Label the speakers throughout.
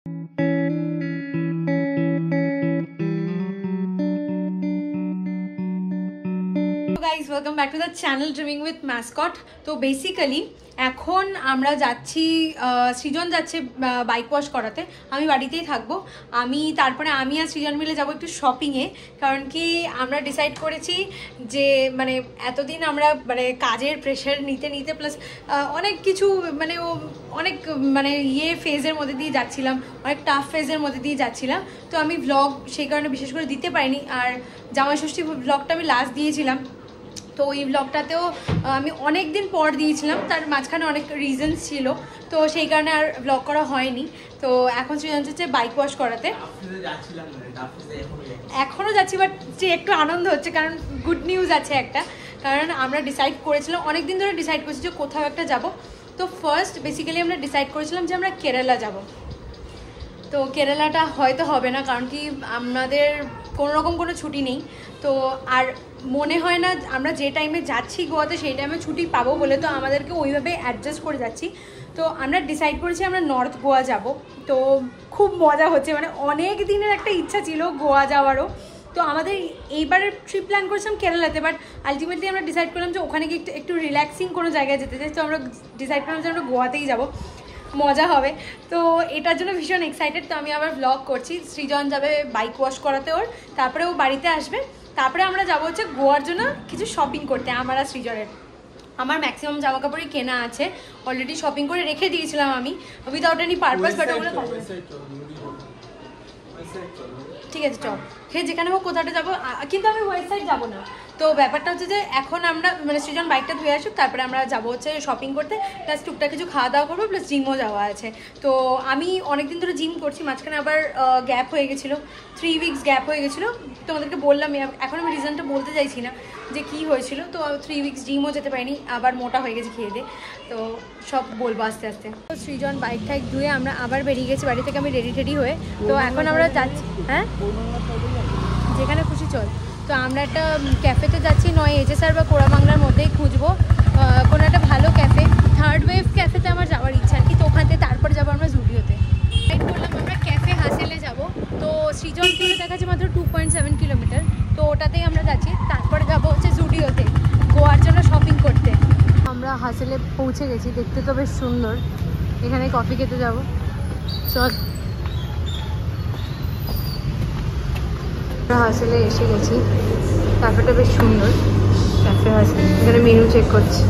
Speaker 1: guys, welcome back to the channel Dreaming with Mascot. তো basically এখন আমরা যাচ্ছি, সৃজন যাচ্ছে বাইক ওয়াশ করাতে, আমি বাড়িতেই থাকবো। তারপরে আমি আর সৃজন মিলে যাবো একটু শপিংয়ে, কারণ কি আমরা ডিসাইড করেছি যে মানে এতদিন আমরা মানে কাজের প্রেশার নিতে নিতে প্লাস অনেক কিছু মানে অনেক মানে ফেজের মধ্যে দিয়ে যাচ্ছিলাম, অনেক টাফ ফেজের মধ্যে দিয়ে যাচ্ছিলাম। তো আমি ভ্লগ সেই কারণে বিশেষ করে দিতে পারিনি, আর জামাই ষষ্ঠী ভ্লগটা আমি লাস্ট দিয়েছিলাম। তো এই ব্লগটাতেও আমি অনেক দিন পর দিয়েছিলাম, তার মাঝখানে অনেক রিজনস ছিল, তো সেই কারণে আর ব্লগ করা হয়নি। তো এখন সৃজন হচ্ছে বাইক ওয়াশ করাতে, এখনও যাচ্ছি, বাট যে একটু আনন্দ হচ্ছে কারণ গুড নিউজ আছে একটা, কারণ আমরা ডিসাইড করেছিলাম অনেক দিন ধরে ডিসাইড করেছি যে কোথাও একটা যাব। তো ফার্স্ট বেসিক্যালি আমরা ডিসাইড করেছিলাম যে আমরা কেরালা যাব। তো কেরালাটা হয়তো হবে না, কারণ কি আমাদের কোনোরকম কোনো ছুটি নেই। তো আর মনে হয় না আমরা যে টাইমে যাচ্ছি গোয়াতে সেই টাইমে ছুটি পাবো বলে, তো আমাদেরকে ওইভাবে অ্যাডজাস্ট করে যাচ্ছি। তো আমরা ডিসাইড করেছি আমরা নর্থ গোয়া যাব। তো খুব মজা হচ্ছে, মানে অনেক দিনের একটা ইচ্ছা ছিল গোয়া যাওয়ারও। তো আমাদের এইবারের ট্রিপ প্ল্যান করেছিলাম কেরালাতে, বাট আলটিমেটলি আমরা ডিসাইড করলাম যে ওখানে গিয়ে একটু রিল্যাক্সিং কোনো জায়গায় যেতে চাই। তো আমরা ডিসাইড করলাম যে আমরা গোয়াতেই যাব, মজা হবে। তো এটার জন্য ভীষণ এক্সাইটেড। তো আমি আবার ব্লগ করছি, সৃজন যাবে বাইক ওয়াশ করাতে ওর, তারপরে ও বাড়িতে আসবে, তারপরে আমরা যাবো হচ্ছে গোয়ার জন্য কিছু শপিং করতে। আমার আর সৃজনের, আমার ম্যাক্সিমাম জামা কাপড়ই কেনা আছে, অলরেডি শপিং করে রেখে দিয়েছিলাম আমি উইদাউট এনি পারপাস, বাট ওগুলো ঠিক আছে চল যেখানে হোক কোথাটা যাবো, কিন্তু আমি ওয়েস্ট সাইড যাবো না। তো ব্যাপারটা হচ্ছে যে এখন আমরা মানে সৃজন বাইকটা ধুয়ে আসুক, তারপরে আমরা যাবো হচ্ছে শপিং করতে, প্লাস টুকটাক কিছু খাওয়া দাওয়া করবো, প্লাস জিমও যাওয়া আছে। তো আমি অনেকদিন ধরে জিম করছি, মাঝখানে আবার গ্যাপ হয়ে গেছিলো, 3 উইকস গ্যাপ হয়ে গেছিলো। তোমাদেরকে বললাম, এখন আমি রিজনটা বলতে চাইছি না যে কী হয়েছিল। তো 3 উইকস জিমও যেতে পারিনি, আবার মোটা হয়ে গেছে খেয়ে দিয়ে, তো সব বলবো আস্তে আস্তে। তো সৃজন বাইক টাইক ধুয়ে আমরা আবার বেরিয়ে গেছি বাড়ি থেকে, আমি রেডি টেডি হয়ে। তো এখন আমরা যাচ্ছি, হ্যাঁ যেখানে খুশি চল। তো আমরা একটা ক্যাফেতে যাচ্ছি, নয় HSR বা কোড়াবাংলার মধ্যেই খুঁজবো কোনো একটা ভালো ক্যাফে। থার্ড ওয়েভ ক্যাফেতে আমার যাওয়ার ইচ্ছা আর কি। তো ওখান থেকে তারপর যাবো আমরা জুডিওতে। রাইড করলাম আমরা ক্যাফে হাসেলে যাব। তো সৃজন থেকে দেখাচ্ছে মাত্র 2.7 কিলোমিটার, তো ওটাতেই আমরা যাচ্ছি। তারপরে যাবো হচ্ছে জুডিওতে গোয়ার জন্য শপিং করতে। আমরা হাসেলে পৌঁছে গেছি, দেখতে তো বেশ সুন্দর। এখানে কফি খেতে যাবো, চল। হাসেলে এসে গেছি, ক্যাফেটা বেশ সুন্দর, ক্যাফে হাসেল। এখানে মেনু চেক করছি।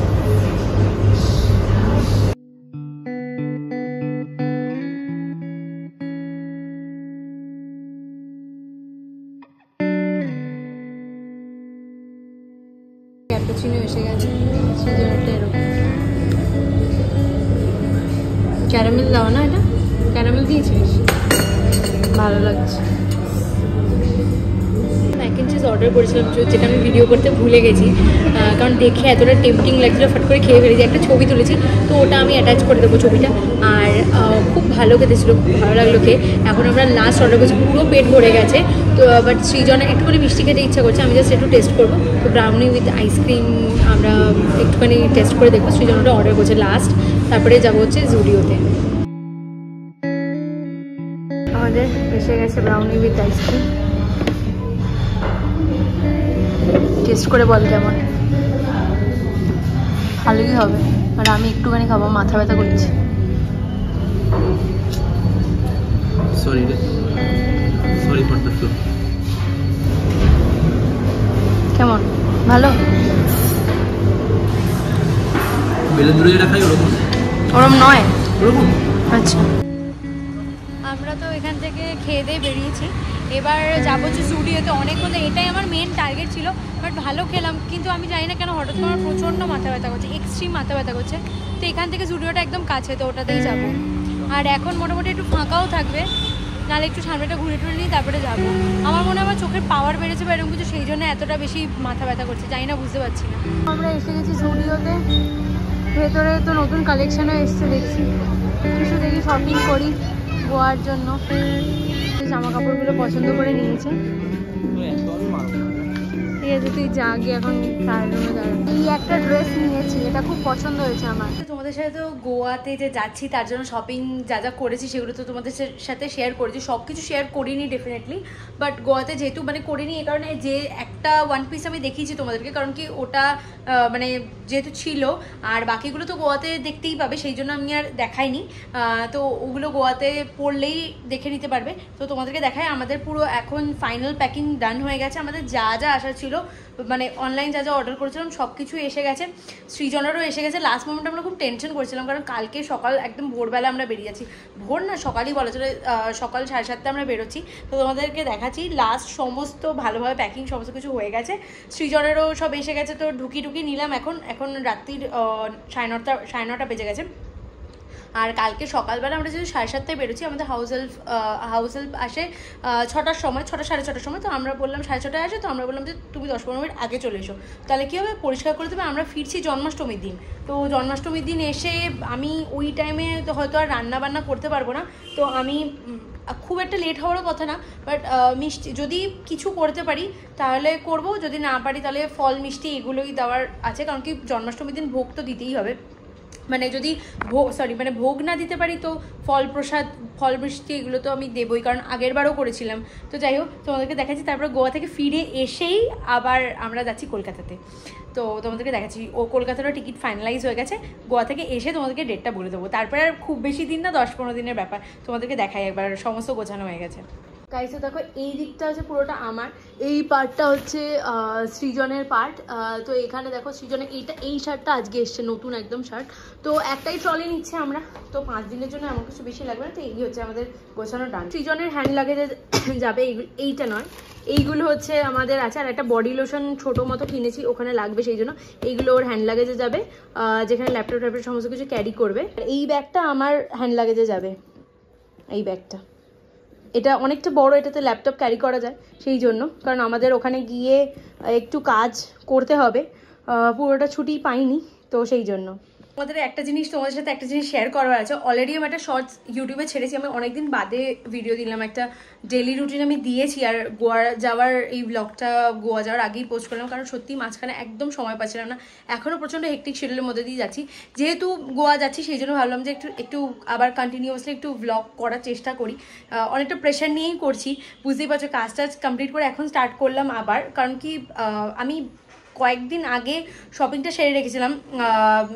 Speaker 1: ক্যাপুচিনো এসে গেছে, ক্যারামেল দাও না, এটা ক্যারামেল দিয়েছিস, ভালো লাগছে। ম্যাক অ্যান্ড চিজ অর্ডার করেছিলাম, যেটা আমি ভিডিও করতে ভুলে গেছি, কারণ দেখে এতটা টেম্পটিং লাগছিল, ফট করে খেয়ে ফেলেছি। একটা ছবি তুলেছি, তো ওটা আমি অ্যাটাচ করে দেবো ছবিটা। আর খুব ভালো খেতে ছিল, খুব ভালো লাগলো খেয়ে। এখন আমরা লাস্ট অর্ডার করছি, পুরো পেট ভরে গেছে। তো বাট সৃজনে একটুখানি মিষ্টি খেতে ইচ্ছা করছে, আমি জাস্ট একটু টেস্ট করবো। তো ব্রাউনি উইথ আইসক্রিম আমরা একটুখানি টেস্ট করে দেখবো। সৃজন ওটা অর্ডার করছে লাস্ট, তারপরে যাবো হচ্ছে জুডিওতে। আমাদের এসে গেছে ব্রাউনি উইথ আইসক্রিম, টেস্ট করে বল কেমন। ভালোই হবে, আর আমি একটুখানি খাবো, মাথা ব্যথা করছে। কেমন, ভালো? ওরম নয়, আচ্ছা। আমরা তো এখান থেকে খেয়ে দিয়ে বেরিয়েছি, এবার যাবো হচ্ছে জুডিওতে। অনেকক্ষণ, এটাই আমার মেন টার্গেট ছিল, বাট ভালো খেলাম, কিন্তু আমি জানি না কেন হঠাৎ করে আমার প্রচণ্ড মাথা ব্যথা করছে, এক্সট্রিম মাথা ব্যথা করছে। তো এখান থেকে জুডিওটা একদম কাছে, তো ওটাতেই যাবো। আর এখন মোটামুটি একটু ফাঁকাও থাকবে, নাহলে একটু সামনেটা ঘুরে টুরে নিই তারপরে যাবো। আমার মনে হয় আমার চোখের পাওয়ার বেড়েছে বা এরকম কিছু, সেই জন্য এতটা বেশি মাথা ব্যথা করছে, জানি না, বুঝতে পারছি না। আমরা এসে গেছি জুডিওতে, ভেতরে তো নতুন কালেকশনও এসছে দেখছি, কিছু দেখি শপিং করি গোয়ার জন্য। জামা কাপড়গুলো পছন্দ করে নিয়েছে, ঠিক আছে তুই যা গিয়ে এখন ট্রায়াল রুমে দাঁড়া। এই একটা ড্রেস নিয়েছি, এটা খুব পছন্দ হয়েছে আমার। তোমাদের সাথে তো গোয়াতে যে যাচ্ছি তার জন্য শপিং যা যা করেছি সেগুলো তো তোমাদের সাথে শেয়ার করেছি, সব কিছু শেয়ার করিনি ডেফিনেটলি, বাট গোয়াতে যেহেতু মানে করিনি এই কারণে যে একটা ওয়ান পিস আমি দেখিয়েছি তোমাদেরকে, কারণ কি ওটা মানে যেহেতু ছিল আর বাকিগুলো তো গোয়াতে দেখতেই পাবে সেই জন্য আমি আর দেখাইনি। তো ওগুলো গোয়াতে পড়লেই দেখে নিতে পারবে। তো তোমাদেরকে দেখাই আমাদের পুরো এখন ফাইনাল প্যাকিং ডান হয়ে গেছে, আমাদের যা যা আসা ছিল মানে অনলাইন যা যা অর্ডার করেছিলাম সব কিছু এসে গেছে, সৃজনেরও এসে গেছে। লাস্ট মোমেন্টে আমরা খুব টেনশন করছিলাম কারণ কালকে সকাল একদম ভোরবেলা আমরা বেরিয়ে যাচ্ছি, ভোর না সকালই বলা চলে, সকাল 7:30 আমরা বেরোচ্ছি। তো তোমাদেরকে দেখাচ্ছি লাস্ট সমস্ত ভালোভাবে প্যাকিং সমস্ত কিছু হয়ে গেছে, সৃজনেরও সব এসে গেছে। তো ঢুকি নিলাম এখন রাত্রির 9:30 বেজে গেছে। আর কালকে সকালবেলা আমরা যদি 7:30 বেরোচ্ছি, আমাদের হাউস হেল্প আসে 6টার সময়, 6টা 6:30 সময়। তো আমরা বললাম 6:30 আসে, তো আমরা বললাম যে তুমি 10-15 মিনিট আগে চলে এসো, তাহলে কী হবে পরিষ্কার করে দেবে। আমরা ফিরছি জন্মাষ্টমীর দিন, তো জন্মাষ্টমীর দিন এসে আমি ওই টাইমে তো হয়তো আর রান্না বান্না করতে পারবো না। তো আমি খুব একটা লেট হওয়ারও কথা না, বাট মিষ্টি যদি কিছু করতে পারি তাহলে করব, যদি না পারি তাহলে ফল মিষ্টি এগুলোই দেওয়ার আছে, কারণ কি জন্মাষ্টমীর দিন ভোগ তো দিতেই হবে। মানে যদি ভোগ না দিতে পারি তো ফল প্রসাদ ফল মিষ্টি এগুলো তো আমি দেবই, কারণ আগের বারও করেছিলাম। তো যাই হোক তোমাদেরকে দেখাচ্ছি। তারপর গোয়া থেকে ফিরে এসেই আবার আমরা যাচ্ছি কলকাতাতে, তো তোমাদেরকে দেখাচ্ছি। ও কলকাতারও টিকিট ফাইনালাইজ হয়ে গেছে, গোয়া থেকে এসে তোমাদেরকে ডেটটা বলে দেবো। তারপরে আর খুব বেশি দিন না, 10-15 দিনের ব্যাপার। তোমাদেরকে দেখাই একবার, সমস্ত গোছানো হয়ে গেছে। গাইস দেখো এই দিকটা হচ্ছে পুরোটা আমার, এই পার্টটা হচ্ছে সৃজনের পার্ট। তো এখানে দেখো সৃজনের এই শার্টটা আজকে এসছে, নতুন একদম শার্ট। তো একটাই ট্রলি নিচ্ছে আমরা, তো 5 দিনের জন্য এমন কিছু বেশি লাগবে না। তো এই হচ্ছে আমাদের গোছানো ডান। সৃজনের হ্যান্ড লাগেজে যাবে এইটা নয়, এইগুলো হচ্ছে আমাদের আছে। আর একটা বডি লোশন ছোটো মতো কিনেছি, ওখানে লাগবে সেই জন্য এইগুলো ওর হ্যান্ড লাগেজে যাবে, যেখানে ল্যাপটপ সমস্ত কিছু ক্যারি করবে। এই ব্যাগটা আমার হ্যান্ড লাগেজে যাবে, এই ব্যাগটা এটা অনেকটা বড়, এটাতে ল্যাপটপ ক্যারি করা যায় সেই জন্য, কারণ আমাদের ওখানে গিয়ে একটু কাজ করতে হবে, পুরোটা ছুটি পাইনি তো সেই জন্য। তোমাদের সাথে একটা জিনিস শেয়ার করার আছে। অলরেডি আমি একটা শর্টস ইউটিউবে ছেড়েছি, আমি অনেকদিন বাদে ভিডিও দিলাম, একটা ডেলি রুটিন আমি দিয়েছি। আর গোয়া যাওয়ার এই ব্লগটা গোয়া যাওয়ার আগেই পোস্ট করলাম, কারণ সত্যি মাঝখানে একদম সময় পাচ্ছিলাম না, এখনও প্রচণ্ড হেক্টিক শিডিউলের মধ্যে দিয়ে যাচ্ছি। যেহেতু গোয়া যাচ্ছি সেই জন্য ভাবলাম যে একটু আবার কন্টিনিউয়াসলি একটু ব্লগ করার চেষ্টা করি। অনেকটা প্রেশার নিয়েই করছি, বুঝতেই পারছো। কাজটা কমপ্লিট করে এখন স্টার্ট করলাম আবার, কারণ কি আমি কয়েকদিন আগে শপিংটা সেরে রেখেছিলাম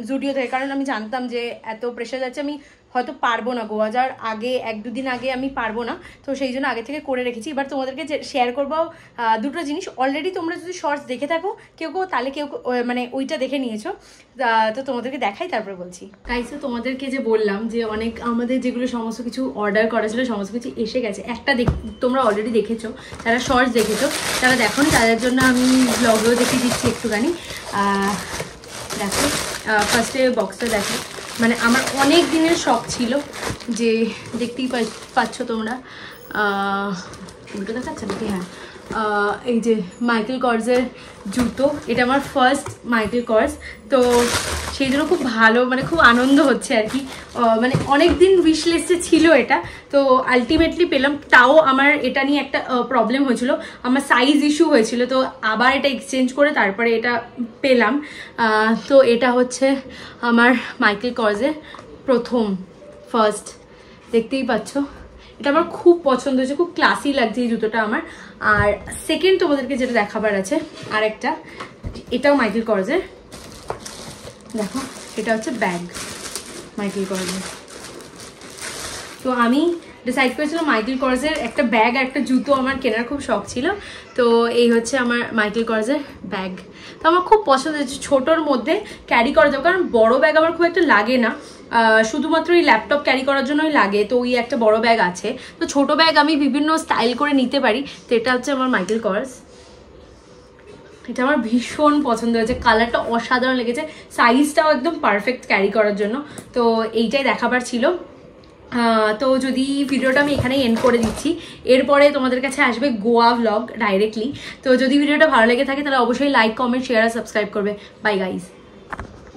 Speaker 1: জুডিও থেকে, কারণ আমি জানতাম যে এত প্রেশার যাচ্ছে আমি হয়তো পারবো না, গোয়া যাওয়ার আগে 1-2 দিন আগে আমি পারবো না, তো সেই জন্য আগে থেকে করে রেখেছি। এবার তোমাদেরকে শেয়ার করবো দুটো জিনিস। অলরেডি তোমরা যদি শর্টস দেখে থাকো কেউ তাহলে কেউ মানে ওইটা দেখে নিয়েছো, তো তোমাদেরকে দেখাই তারপরে বলছি। গাইস তোমাদেরকে যে বললাম যে অনেক আমাদের যেগুলো সমস্ত কিছু অর্ডার করা ছিল সমস্ত কিছু এসে গেছে। একটা তোমরা অলরেডি দেখেছো, যারা শর্টস দেখেছো, যারা দেখো তাদের জন্য আমি ব্লগেও দেখিয়ে দিচ্ছি একটুখানি। দেখো ফার্স্টে বক্সটা দেখো, মানে আমার অনেক দিনের শখ ছিল যে দেখতেই পাচ্ছ তোমরা, উল্টো দেখাচ্ছে নাকি? হ্যাঁ, এই যে মাইকেল কর্সের জুতো, এটা আমার ফার্স্ট মাইকেল কর্স, তো সেই জন্য খুব ভালো, মানে খুব আনন্দ হচ্ছে আর কি। মানে অনেক দিন উইশ লিস্টে ছিল এটা, তো আলটিমেটলি পেলাম। তাও আমার এটা নিয়ে একটা প্রবলেম হয়েছিল, আমার সাইজ ইস্যু হয়েছিল, তো আবার এটা এক্সচেঞ্জ করে তারপরে এটা পেলাম। তো এটা হচ্ছে আমার মাইকেল কর্সের ফার্স্ট, দেখতেই পাচ্ছ। এটা আমার খুব পছন্দ হয়েছে, খুব ক্লাসি লাগছে এই জুতোটা আমার। আর সেকেন্ড তোমাদেরকে যেটা দেখাবার আছে আরেকটা, এটাও মাইকেল কর্সের, দেখো এটা হচ্ছে ব্যাগ মাইকেল কর্সের। তো আমি ডিসাইড করেছিলাম মাইকেল কর্সের একটা ব্যাগ আর একটা জুতো আমার কেনার খুব শখ ছিল, তো এই হচ্ছে আমার মাইকেল কর্সের ব্যাগ। তো আমার খুব পছন্দ হয়েছে, ছোটোর মধ্যে ক্যারি করা যাবে, কারণ বড় ব্যাগ আমার খুব একটা লাগে না, শুধুমাত্র এই ল্যাপটপ ক্যারি করার জন্যই লাগে, তো ওই একটা বড় ব্যাগ আছে, তো ছোট ব্যাগ আমি বিভিন্ন স্টাইল করে নিতে পারি। তো এটা হচ্ছে আমার মাইকেল কর্স, এটা আমার ভীষণ পছন্দ হয়েছে, কালারটা অসাধারণ লেগেছে, সাইজটাও একদম পারফেক্ট ক্যারি করার জন্য। তো এইটাই দেখাবার ছিল। তো যদি ভিডিওটা আমি এখানেই এন্ড করে দিচ্ছি, এরপরে তোমাদের কাছে আসবে গোয়া ভ্লগ ডাইরেক্টলি। তো যদি ভিডিওটা ভালো লেগে থাকে তাহলে অবশ্যই লাইক, কমেন্ট, শেয়ার আর সাবস্ক্রাইব করবে। By guys.